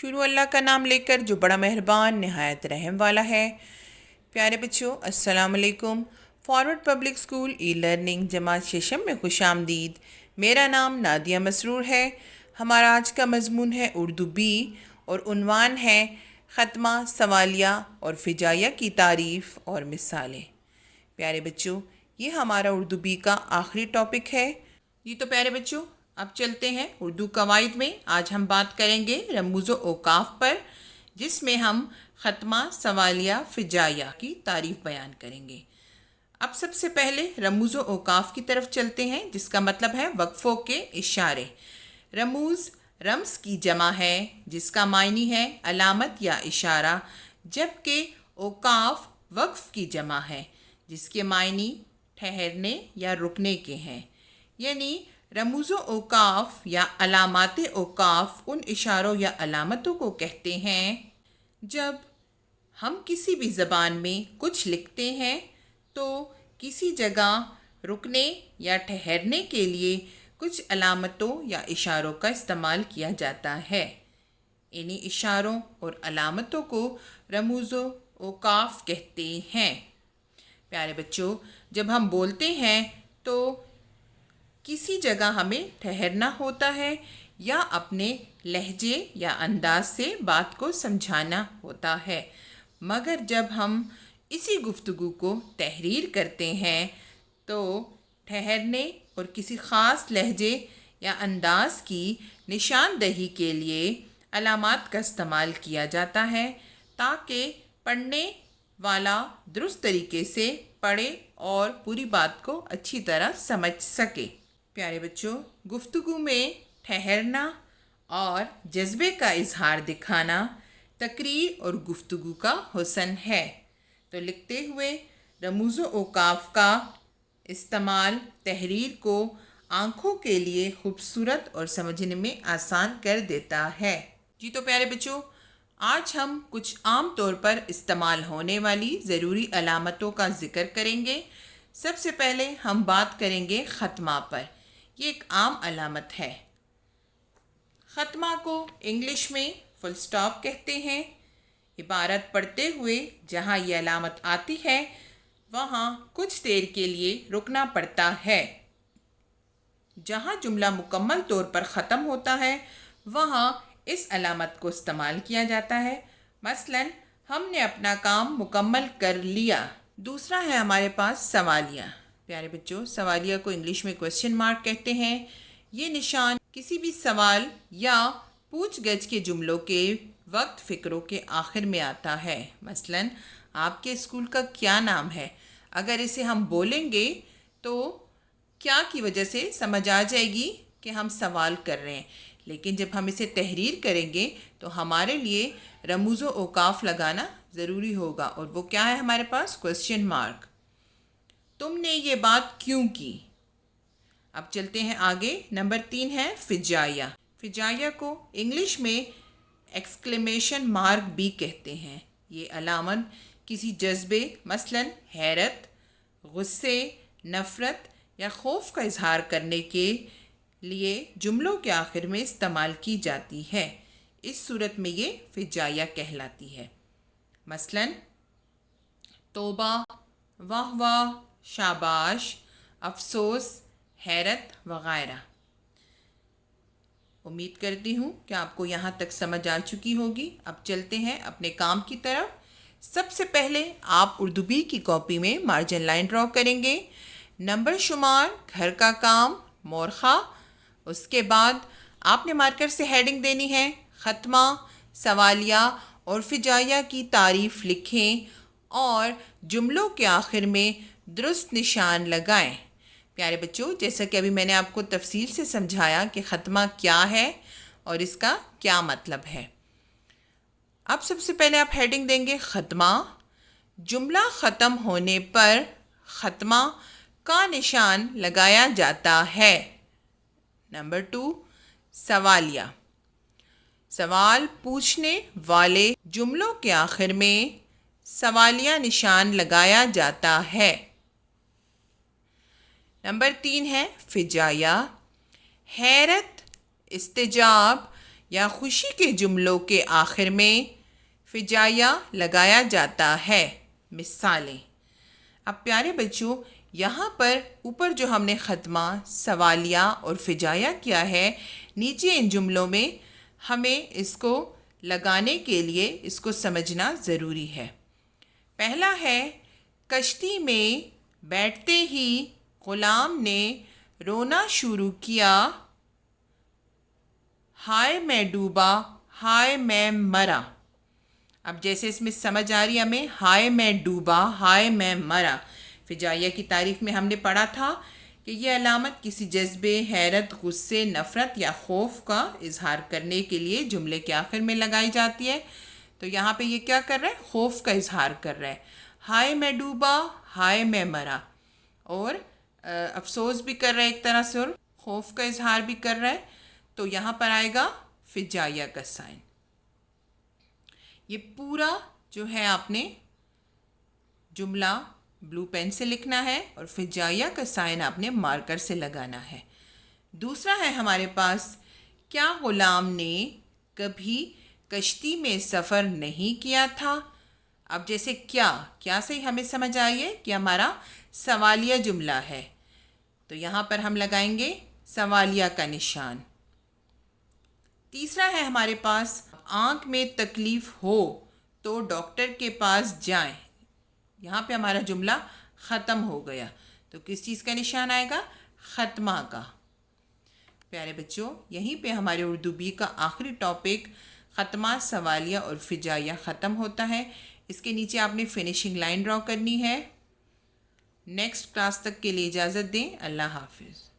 شروع اللہ کا نام لے کر جو بڑا مہربان نہایت رحم والا ہے۔ پیارے بچوں، السلام علیکم۔ Forward public school e learning جماعت ششم میں خوش آمدید۔ میرا نام نادیہ مسرور ہے۔ ہمارا آج کا مضمون ہے اردو بی اور عنوان ہے ختمہ، سوالیہ اور فجائیہ کی تعریف اور مثالیں۔ پیارے بچوں، یہ ہمارا اردو بی کا آخری ٹاپک ہے۔ جی تو پیارے بچوں، اب چلتے ہیں اردو قواعد میں۔ آج ہم بات کریں گے رموز و اوقاف پر، جس میں ہم ختمہ، سوالیہ، فجائیہ کی تعریف بیان کریں گے۔ اب سب سے پہلے رموز و اوقاف کی طرف چلتے ہیں، جس کا مطلب ہے وقفوں کے اشارے۔ رموز رمز کی جمع ہے، جس کا معنی ہے علامت یا اشارہ، جبکہ اوقاف وقف کی جمع ہے، جس کے معنی ٹھہرنے یا رکنے کے ہیں۔ یعنی رموز و اوقاف یا علامات اوقاف ان اشاروں یا علامتوں کو کہتے ہیں جب ہم کسی بھی زبان میں کچھ لکھتے ہیں تو کسی جگہ رکنے یا ٹھہرنے کے لیے کچھ علامتوں یا اشاروں کا استعمال کیا جاتا ہے۔ انہی اشاروں اور علامتوں کو رموز و اوقاف کہتے ہیں۔ پیارے بچوں، جب ہم بولتے ہیں تو کسی جگہ ہمیں ٹھہرنا ہوتا ہے یا اپنے لہجے یا انداز سے بات کو سمجھانا ہوتا ہے، مگر جب ہم اسی گفتگو کو تحریر کرتے ہیں تو ٹھہرنے اور کسی خاص لہجے یا انداز کی نشاندہی کے لیے علامات کا استعمال کیا جاتا ہے، تاکہ پڑھنے والا درست طریقے سے پڑھے اور پوری بات کو اچھی طرح سمجھ سکے۔ پیارے بچوں، گفتگو میں ٹھہرنا اور جذبے کا اظہار دکھانا تقریر اور گفتگو کا حسن ہے۔ تو لکھتے ہوئے رموز و اوقاف کا استعمال تحریر کو آنکھوں کے لیے خوبصورت اور سمجھنے میں آسان کر دیتا ہے۔ جی تو پیارے بچوں، آج ہم کچھ عام طور پر استعمال ہونے والی ضروری علامتوں کا ذکر کریں گے۔ سب سے پہلے ہم بات کریں گے ختمہ پر۔ یہ ایک عام علامت ہے۔ ختمہ کو انگلش میں فل سٹاپ کہتے ہیں۔ عبارت پڑھتے ہوئے جہاں یہ علامت آتی ہے وہاں کچھ دیر کے لیے رکنا پڑتا ہے۔ جہاں جملہ مکمل طور پر ختم ہوتا ہے وہاں اس علامت کو استعمال کیا جاتا ہے۔ مثلاً ہم نے اپنا کام مکمل کر لیا۔ دوسرا ہے ہمارے پاس سوالیہ۔ پیارے بچوں، سوالیہ کو انگلش میں کویسچن مارک کہتے ہیں۔ یہ نشان کسی بھی سوال یا پوچھ گچھ کے جملوں کے وقت فقروں کے آخر میں آتا ہے۔ مثلاً آپ کے اسکول کا کیا نام ہے؟ اگر اسے ہم بولیں گے تو کیا کی وجہ سے سمجھ آ جائے گی کہ ہم سوال کر رہے ہیں، لیکن جب ہم اسے تحریر کریں گے تو ہمارے لیے رموز و اوقاف لگانا ضروری ہوگا، اور وہ کیا ہے ہمارے پاس؟ Question mark. تم نے یہ بات کیوں کی؟ اب چلتے ہیں آگے۔ نمبر 3 ہے فجائیہ۔ فجائیہ کو انگلش میں ایکسکلیمیشن مارک بھی کہتے ہیں۔ یہ علامت کسی جذبے مثلاً حیرت، غصے، نفرت یا خوف کا اظہار کرنے کے لیے جملوں کے آخر میں استعمال کی جاتی ہے۔ اس صورت میں یہ فجائیہ کہلاتی ہے۔ مثلاً توبہ، واہ واہ، شاباش، افسوس، حیرت وغیرہ۔ امید کرتی ہوں کہ آپ کو یہاں تک سمجھ آ چکی ہوگی۔ اب چلتے ہیں اپنے کام کی طرف۔ سب سے پہلے آپ اردو بی کی کاپی میں مارجن لائن ڈرا کریں گے۔ نمبر شمار، گھر کا کام، مورخہ۔ اس کے بعد آپ نے مارکر سے ہیڈنگ دینی ہے ختمہ، سوالیہ اور فجائیہ کی تعریف لکھیں اور جملوں کے آخر میں درست نشان لگائیں۔ پیارے بچوں، جیسا کہ ابھی میں نے آپ کو تفصیل سے سمجھایا کہ ختمہ کیا ہے اور اس کا کیا مطلب ہے۔ اب سب سے پہلے آپ ہیڈنگ دیں گے ختمہ۔ جملہ ختم ہونے پر ختمہ کا نشان لگایا جاتا ہے۔ نمبر 2، سوالیہ۔ سوال پوچھنے والے جملوں کے آخر میں سوالیہ نشان لگایا جاتا ہے۔ نمبر 3 ہے فجائیہ۔ حیرت، استعجاب یا خوشی کے جملوں کے آخر میں فجائیہ لگایا جاتا ہے۔ مثالیں۔ اب پیارے بچوں، یہاں پر اوپر جو ہم نے ختمہ، سوالیہ اور فجائیہ کیا ہے، نیچے ان جملوں میں ہمیں اس کو لگانے کے لیے اس کو سمجھنا ضروری ہے۔ پہلا ہے، کشتی میں بیٹھتے ہی غلام نے رونا شروع کیا، ہائے میں ڈوبا، ہائے میں مرا۔ اب جیسے اس میں سمجھ آ رہی ہمیں، ہائے میں ڈوبا، ہائے میں مرا۔ فجائیہ کی تعریف میں ہم نے پڑھا تھا کہ یہ علامت کسی جذبے، حیرت، غصے، نفرت یا خوف کا اظہار کرنے کے لیے جملے کے آخر میں لگائی جاتی ہے۔ تو یہاں پہ یہ کیا کر رہا ہے؟ خوف کا اظہار کر رہا ہے۔ ہائے میں ڈوبا، ہائے میں مرا، اور افسوس بھی کر رہا ہے ایک طرح سے، اور خوف کا اظہار بھی کر رہا ہے۔ تو یہاں پر آئے گا فجائیہ کا سائن۔ یہ پورا جو ہے آپ نے جملہ بلو پین سے لکھنا ہے اور فجائیہ کا سائن آپ نے مارکر سے لگانا ہے۔ دوسرا ہے ہمارے پاس، کیا غلام نے کبھی کشتی میں سفر نہیں کیا تھا؟ اب جیسے کیا سے ہمیں سمجھ آئیے کہ ہمارا سوالیہ جملہ ہے، تو یہاں پر ہم لگائیں گے سوالیہ کا نشان۔ تیسرا ہے ہمارے پاس، آنکھ میں تکلیف ہو تو ڈاکٹر کے پاس جائیں۔ یہاں پہ ہمارا جملہ ختم ہو گیا، تو کس چیز کا نشان آئے گا؟ ختمہ کا۔ پیارے بچوں، یہیں پہ ہمارے اردو بی کا آخری ٹاپک ختمہ، سوالیہ اور فجائیہ ختم ہوتا ہے۔ اس کے نیچے آپ نے فنیشنگ لائن ڈرا کرنی ہے۔ نیکسٹ کلاس تک کے لیے اجازت دیں۔ اللہ حافظ۔